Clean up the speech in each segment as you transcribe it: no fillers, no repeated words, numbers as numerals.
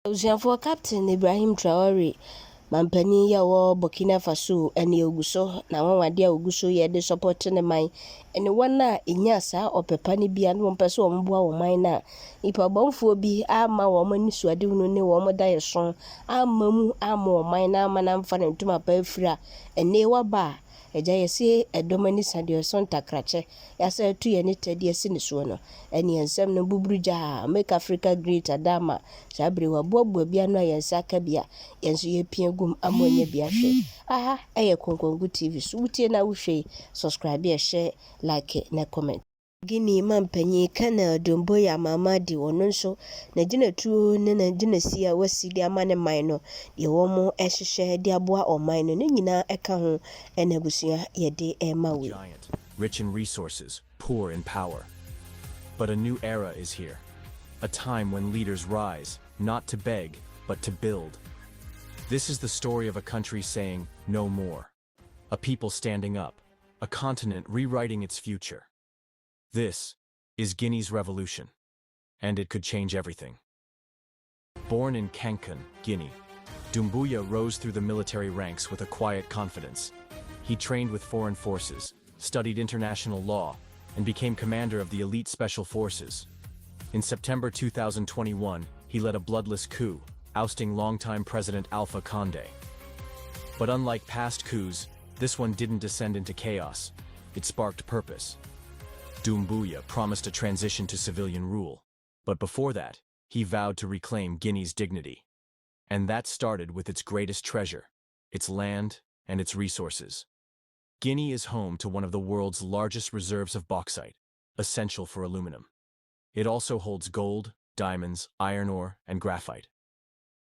Abusuafoɔ Captain Ibrahim Traore mampanin yi a ɔwɔ Burkina Faso ɛne ogu so na anwanwadeɛ a ogu so yɛ de support ne man ɛne wɔn a ɛnya saa ɔpɛpa no bia na wɔmpɛ sɛ wɔmmoa wɔn man no a nnipadɔmfoɔ bi ama wɔn anisoadehunu ne wɔn daeɛso ama mu ama wɔn man no ama no amfa ne ntoma pa afiri a ɛnɛ waba a agya yɛse ɛdɔm ani sa deɛ ɔso ntakrakyɛ yɛasa atu yɛ ne tɛdeɛ si ne soɔ no ɛne nsɛm no buburu gyaa make Africa great adama saa bere waboaboa bia no a yɛn nsa aka bia yɛn nso yɛpia gum ama ɔnya bia hwɛ aha ɛyɛ Konkongo TV so wotie na wohwɛ subscribe share like na comment Guinea mampanyin Colonel Doumbouya Mamady'S ɔno nso n'agyinatuo ne n'agyinasi a wasi de ama ne man no deɛ wɔn ɛhyehyɛ de aboa ɔman no ne nyinaa ɛka ho ɛna abusua yɛde ɛma wo. Giant, rich in resources, poor in power. But a new era is here. A time when leaders rise, not to beg, but to build. This is the story of a country saying, no more. A people standing up. A continent rewriting its future. This is Guinea's revolution. And it could change everything. Born in Cancun, Guinea, Doumbouya rose through the military ranks with a quiet confidence. He trained with foreign forces, studied international law, and became commander of the elite special forces. In September 2021, he led a bloodless coup, ousting longtime President Alpha Condé. But unlike past coups, this one didn't descend into chaos. It sparked purpose. Doumbouya promised a transition to civilian rule. But before that, he vowed to reclaim Guinea's dignity. And that started with its greatest treasure, its land and its resources. Guinea is home to one of the world's largest reserves of bauxite, essential for aluminum. It also holds gold, diamonds, iron ore, and graphite.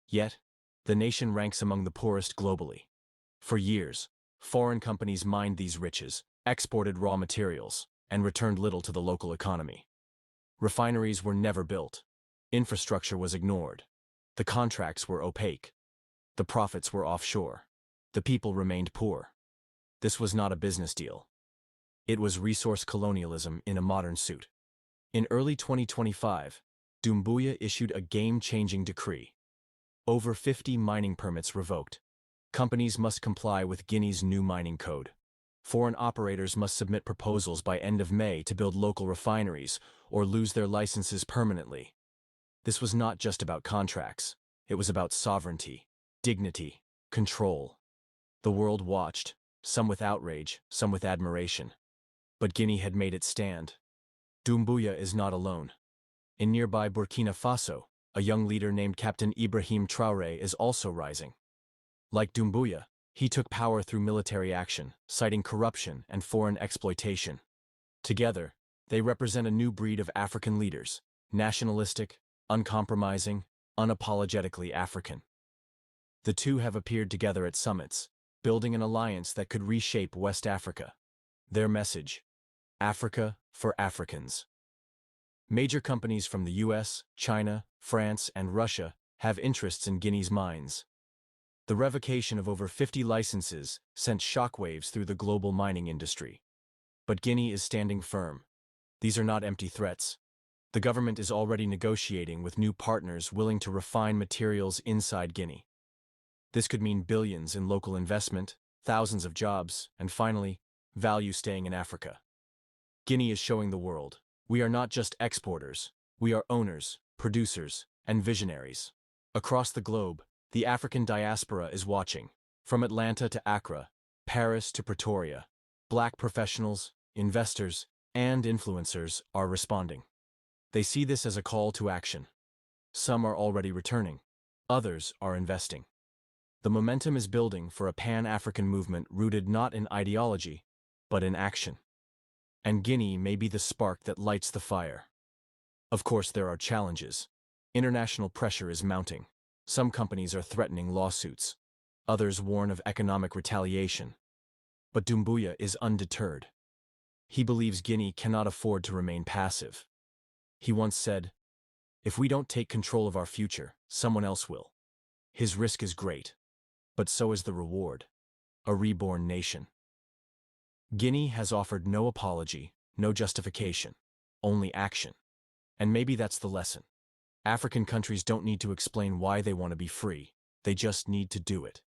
Yet, the nation ranks among the poorest globally. For years, foreign companies mined these riches, exported raw materials, and returned little to the local economy. Refineries were never built. Infrastructure was ignored. The contracts were opaque. The profits were offshore. The people remained poor. This was not a business deal. It was resource colonialism in a modern suit. In early 2025, Doumbouya issued a game-changing decree. Over 50 mining permits revoked. Companies must comply with Guinea's new mining code. Foreign operators must submit proposals by end of May to build local refineries or lose their licenses permanently. This was not just about contracts. It was about sovereignty, dignity, control. The world watched, some with outrage, some with admiration. But Guinea had made its stand. Doumbouya is not alone. In nearby Burkina Faso, a young leader named Captain Ibrahim Traore is also rising. Like Doumbouya, he took power through military action, citing corruption and foreign exploitation. Together, they represent a new breed of African leaders, nationalistic, uncompromising, unapologetically African. The two have appeared together at summits, building an alliance that could reshape West Africa. Their message: Africa for Africans. Major companies from the US, China, France, and Russia have interests in Guinea's mines. The revocation of over 50 licenses sent shockwaves through the global mining industry. But Guinea is standing firm. These are not empty threats. The government is already negotiating with new partners willing to refine materials inside Guinea. This could mean billions in local investment, thousands of jobs, and finally, value staying in Africa. Guinea is showing the world, we are not just exporters, we are owners, producers, and visionaries. Across the globe, the African diaspora is watching. From Atlanta to Accra, Paris to Pretoria, Black professionals, investors, and influencers are responding. They see this as a call to action. Some are already returning. Others are investing. The momentum is building for a Pan-African movement rooted not in ideology, but in action. And Guinea may be the spark that lights the fire. Of course, there are challenges. International pressure is mounting. Some companies are threatening lawsuits. Others warn of economic retaliation. But Doumbouya is undeterred. He believes Guinea cannot afford to remain passive. He once said, "If we don't take control of our future, someone else will." His risk is great, but so is the reward: a reborn nation. Guinea has offered no apology, no justification, only action. And maybe that's the lesson. African countries don't need to explain why they want to be free, they just need to do it.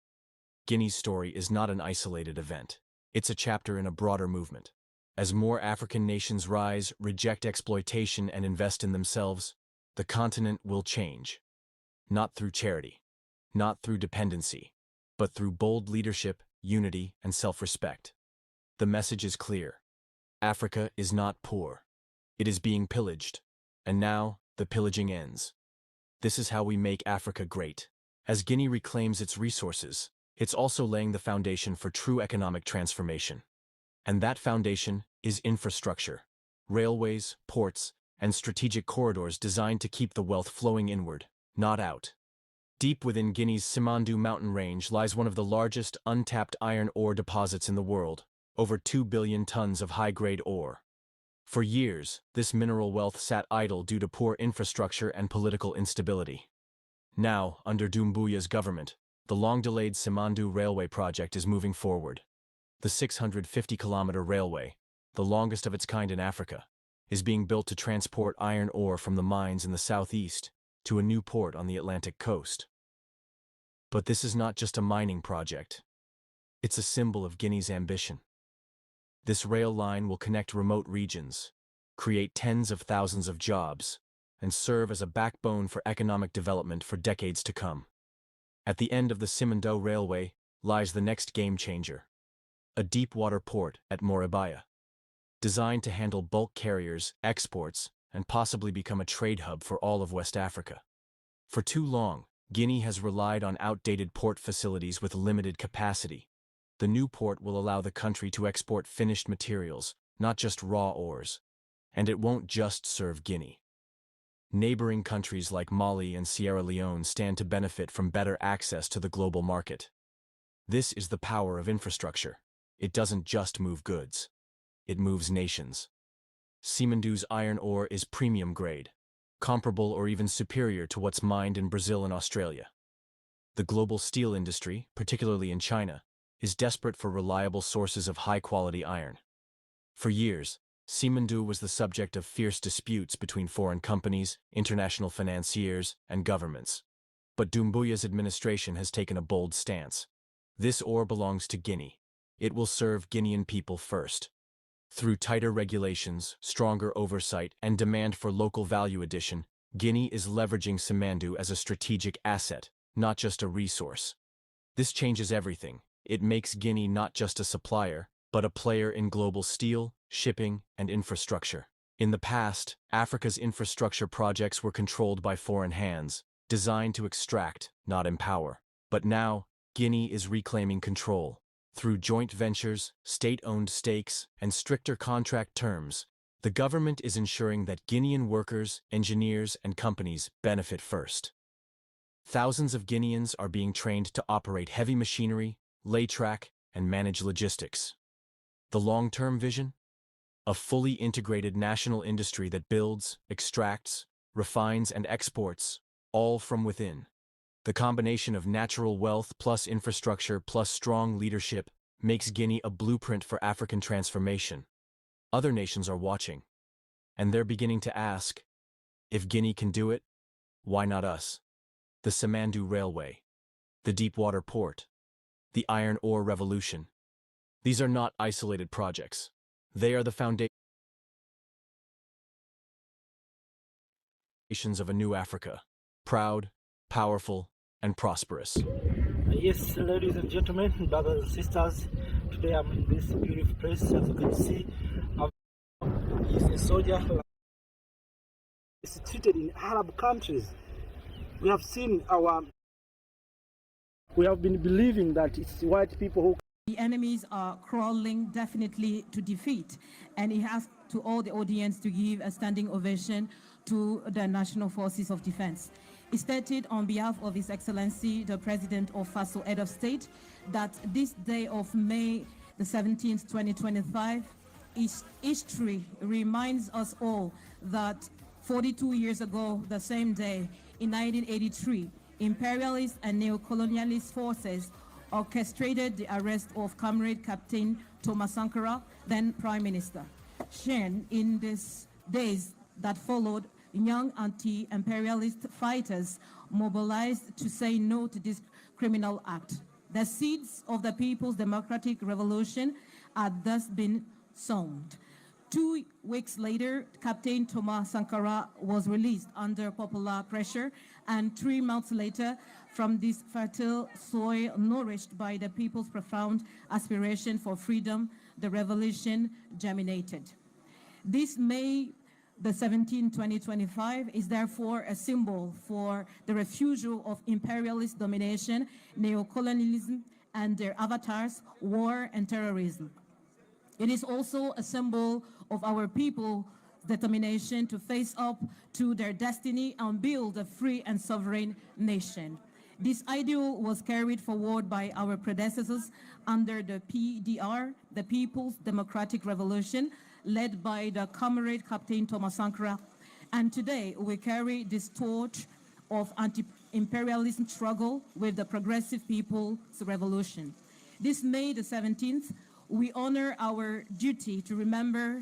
Guinea's story is not an isolated event. It's a chapter in a broader movement. As more African nations rise, reject exploitation, and invest in themselves, the continent will change. Not through charity, not through dependency, but through bold leadership, unity, and self-respect. The message is clear. Africa is not poor. It is being pillaged. And now, the pillaging ends. This is how we make Africa great. As Guinea reclaims its resources, it's also laying the foundation for true economic transformation. And that foundation is infrastructure. Railways, ports, and strategic corridors designed to keep the wealth flowing inward, not out. Deep within Guinea's Simandou mountain range lies one of the largest untapped iron ore deposits in the world, over 2 billion tons of high-grade ore. For years, this mineral wealth sat idle due to poor infrastructure and political instability. Now, under Doumbouya's government, the long-delayed Simandou railway project is moving forward. The 650-kilometer railway, the longest of its kind in Africa, is being built to transport iron ore from the mines in the southeast to a new port on the Atlantic coast. But this is not just a mining project. It's a symbol of Guinea's ambition. This rail line will connect remote regions, create tens of thousands of jobs, and serve as a backbone for economic development for decades to come. At the end of the Simandou Railway lies the next game-changer, a deep-water port at Mamady'S, designed to handle bulk carriers, exports, and possibly become a trade hub for all of West Africa. For too long, Guinea has relied on outdated port facilities with limited capacity. The new port will allow the country to export finished materials, not just raw ores. And it won't just serve Guinea. Neighboring countries like Mali and Sierra Leone stand to benefit from better access to the global market. This is the power of infrastructure. It doesn't just move goods. It moves nations. Simandou's iron ore is premium grade, comparable or even superior to what's mined in Brazil and Australia. The global steel industry, particularly in China, is desperate for reliable sources of high-quality iron. For years, Simandou was the subject of fierce disputes between foreign companies, international financiers, and governments. But Doumbouya's administration has taken a bold stance. This ore belongs to Guinea. It will serve Guinean people first. Through tighter regulations, stronger oversight, and demand for local value addition, Guinea is leveraging Simandou as a strategic asset, not just a resource. This changes everything. It makes Guinea not just a supplier, but a player in global steel, shipping, and infrastructure. In the past, Africa's infrastructure projects were controlled by foreign hands, designed to extract, not empower. But now, Guinea is reclaiming control. Through joint ventures, state-owned stakes, and stricter contract terms, the government is ensuring that Guinean workers, engineers, and companies benefit first. Thousands of Guineans are being trained to operate heavy machinery, lay track, and manage logistics. The long-term vision? A fully integrated national industry that builds, extracts, refines, and exports, all from within. The combination of natural wealth plus infrastructure plus strong leadership makes Guinea a blueprint for African transformation. Other nations are watching, and they're beginning to ask, if Guinea can do it, why not us? The Simandou Railway, the deep-water port, the iron ore revolution. These are not isolated projects. They are the foundations of a new Africa, proud, powerful, and prosperous. Yes, ladies and gentlemen, brothers and sisters, today I'm in this beautiful place. As you can see, he's a soldier. It's treated in Arab countries. We have been believing that it's white people who. The enemies are crawling definitely to defeat, and he has to all the audience to give a standing ovation to the National Forces of Defense. He stated on behalf of His Excellency, the President of FASO, Head of State, that this day of May the 17th, 2025, history reminds us all that 42 years ago, the same day, in 1983, imperialist and neo-colonialist forces orchestrated the arrest of Comrade Captain Thomas Sankara, then Prime Minister. Shen, in these days that followed, young anti-imperialist fighters mobilized to say no to this criminal act. The seeds of the People's Democratic Revolution had thus been sown. 2 weeks later, Captain Thomas Sankara was released under popular pressure, and 3 months later, from this fertile soil nourished by the people's profound aspiration for freedom, the revolution germinated. This May the 17th, 2025 is therefore a symbol for the refusal of imperialist domination, neocolonialism, and their avatars, war and terrorism. It is also a symbol of our people's determination to face up to their destiny and build a free and sovereign nation. This ideal was carried forward by our predecessors under the PDR, the People's Democratic Revolution, led by the comrade Captain Thomas Sankara. And today we carry this torch of anti-imperialism struggle with the Progressive People's Revolution. This May the 17th, we honor our duty to remember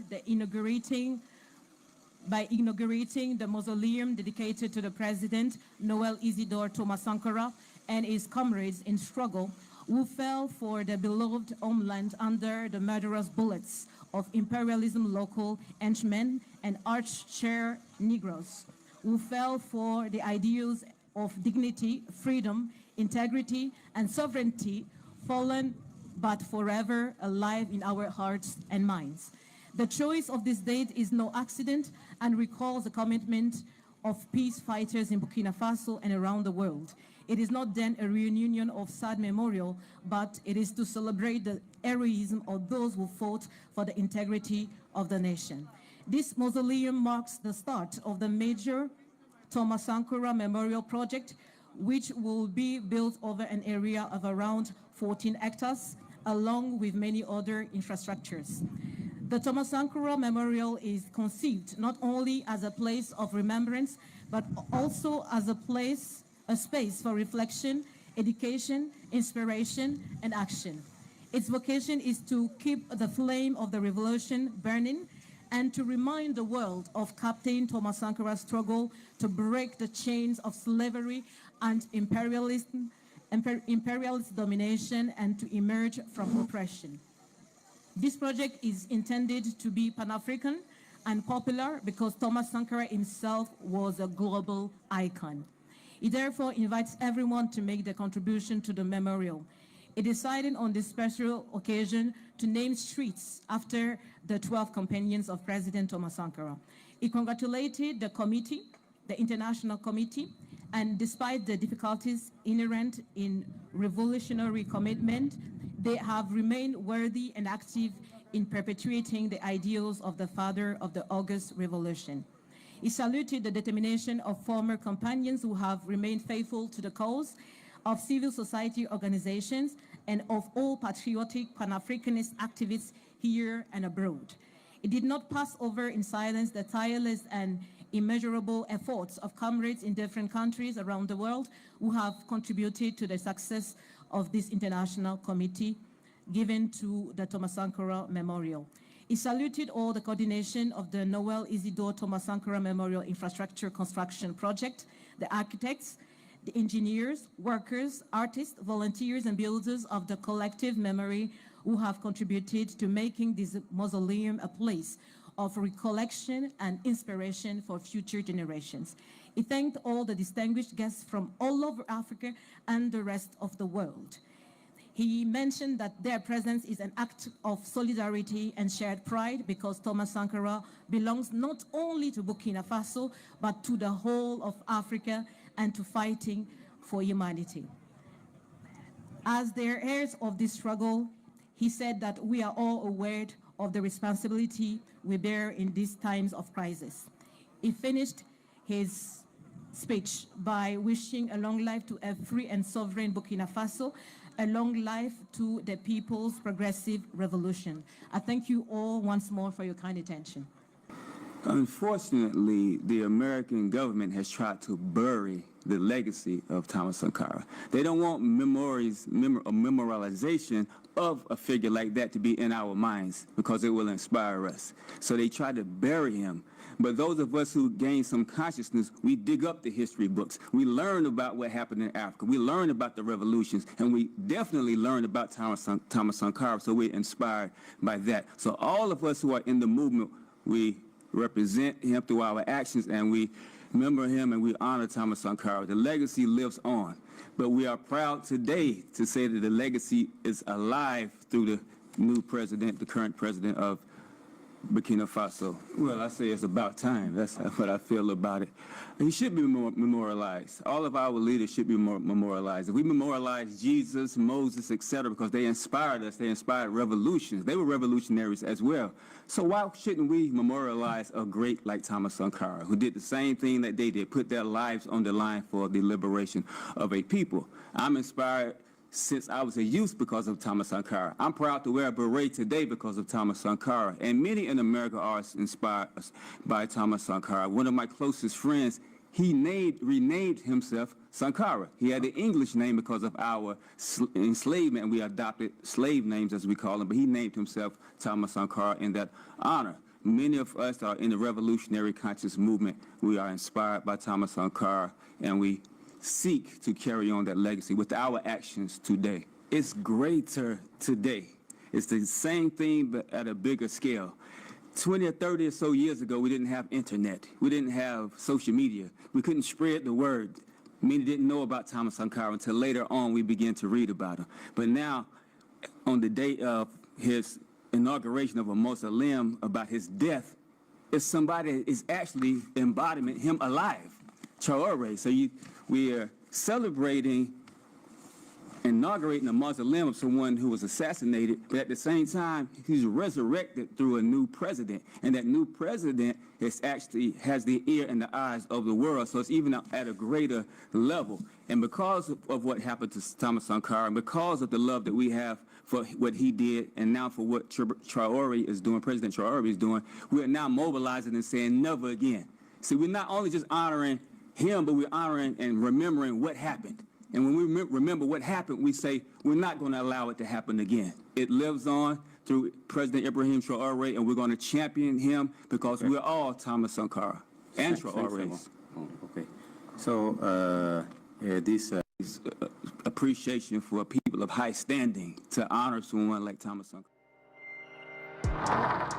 by inaugurating the mausoleum dedicated to the President, Noel Isidore Thomas Sankara, and his comrades in struggle who fell for the beloved homeland under the murderous bullets of imperialism local henchmen and arch-chair Negroes, who fell for the ideals of dignity, freedom, integrity, and sovereignty, fallen but forever alive in our hearts and minds. The choice of this date is no accident and recalls the commitment of peace fighters in Burkina Faso and around the world. It is not then a reunion of sad memorial, but it is to celebrate the heroism of those who fought for the integrity of the nation. This mausoleum marks the start of the major Thomas Sankara Memorial Project, which will be built over an area of around 14 hectares, along with many other infrastructures. The Thomas Sankara Memorial is conceived not only as a place of remembrance, but also as a space for reflection, education, inspiration, and action. Its vocation is to keep the flame of the revolution burning and to remind the world of Captain Thomas Sankara's struggle to break the chains of slavery and imperialist domination and to emerge from oppression. This project is intended to be Pan-African and popular because Thomas Sankara himself was a global icon. It therefore invites everyone to make their contribution to the memorial. It decided on this special occasion to name streets after the 12 companions of President Thomas Sankara. It congratulated the committee, the international committee, and despite the difficulties inherent in revolutionary commitment, they have remained worthy and active in perpetuating the ideals of the father of the August Revolution. He saluted the determination of former companions who have remained faithful to the cause, of civil society organizations, and of all patriotic Pan-Africanist activists here and abroad. It did not pass over in silence the tireless and immeasurable efforts of comrades in different countries around the world who have contributed to the success of this international committee given to the Thomas Sankara Memorial. He saluted all the coordination of the Noel Isidore Thomas Sankara Memorial Infrastructure Construction Project, the architects, the engineers, workers, artists, volunteers, and builders of the collective memory who have contributed to making this mausoleum a place of recollection and inspiration for future generations. He thanked all the distinguished guests from all over Africa and the rest of the world. He mentioned that their presence is an act of solidarity and shared pride because Thomas Sankara belongs not only to Burkina Faso, but to the whole of Africa and to fighting for humanity. As their heirs of this struggle, he said that we are all aware of the responsibility we bear in these times of crisis. He finished his speech by wishing a long life to a free and sovereign Burkina Faso, a long life to the People's Progressive Revolution. I thank you all once more for your kind attention. Unfortunately, the American government has tried to bury the legacy of Thomas Sankara. They don't want memorialization of a figure like that to be in our minds because it will inspire us. So they try to bury him. But those of us who gain some consciousness, we dig up the history books. We learn about what happened in Africa. We learn about the revolutions, and we definitely learn about Thomas Sankara, so we're inspired by that. So all of us who are in the movement, we represent him through our actions, and we remember him and we honor Thomas Sankara. The legacy lives on. But we are proud today to say that the legacy is alive through the new president, the current president of Burkina Faso. Well, I say it's about time. That's what I feel about it. He should be memorialized. All of our leaders should be memorialized. If we memorialize Jesus, Moses, etc., because they inspired us, they inspired revolutions. They were revolutionaries as well. So why shouldn't we memorialize a great like Thomas Sankara, who did the same thing that they did, put their lives on the line for the liberation of a people? I'm inspired since I was a youth because of Thomas Sankara. I'm proud to wear a beret today because of Thomas Sankara. And many in America are inspired by Thomas Sankara. One of my closest friends, he renamed himself Sankara. He had the English name because of our enslavement, and we adopted slave names, as we call them, but he named himself Thomas Sankara in that honor. Many of us are in the revolutionary conscious movement. We are inspired by Thomas Sankara, and we seek to carry on that legacy with our actions today. It's greater today. It's the same thing, but at a bigger scale. 20 or 30 or so years ago, we didn't have internet. We didn't have social media. We couldn't spread the word. Many didn't know about Thomas Sankara until later on we began to read about him. But now, on the day of his inauguration of a mausoleum about his death, it's somebody that is actually embodying him alive, Traore. So we are celebrating, inaugurating a mausoleum of someone who was assassinated, but at the same time, he's resurrected through a new president. And that new president has the ear and the eyes of the world, so it's even at a greater level. And because of what happened to Thomas Sankara, and because of the love that we have for what he did, and now for what Traore is doing, President Traore is doing, we are now mobilizing and saying never again. See, we're not only just honoring him, but we're honoring and remembering what happened. And when we remember what happened, we say we're not going to allow it to happen again. It lives on through President Ibrahim Traore, and we're going to champion him because we're all Thomas Sankara and Traore. Okay. So this is appreciation for people of high standing to honor someone like Thomas Sankara.